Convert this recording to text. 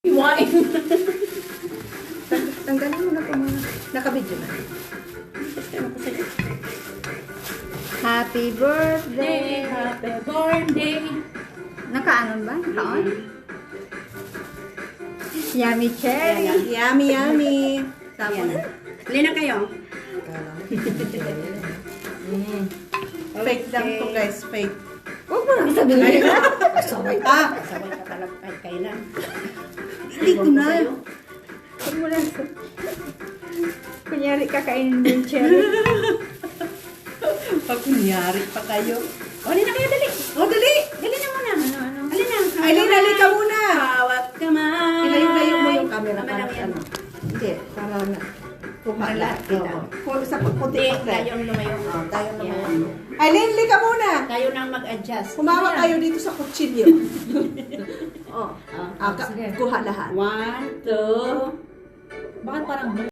Wine. Tanggalin mo na po muna. Nakabidyo na. Happy birthday! Happy birthday. Nakaanon ba? Nakaon? Yummy cherry! Yummy, yummy. Tapos, Hali na kayo. fake lang to guys, fake. Huwag mo lang sabihin na. Sabay Ah, Sabay ka talaga kahit kailan. hindi ko na. Huwag mo lang sabihin. Kunyari kakainin mo yung cherry. Pag kunyari pa kayo. Hali na kayo, dali. Oh, dali! Dali na muna. Ano? Hali na. Aileen, dali ka muna! Bawat kamay. Ilayo-layo mo yung camera Tama para lang yan. ano. Hindi, para na. Para lahat kita. Kung sa puti Hindi, pa tayong lumayo. tayo naman. Yan. Aileen, dali ka muna! Tayo nang mag-adjust. Humawa Ano kayo dito sa kutsilyo. Oh. Kuha lahat. 1, 2. Bakit parang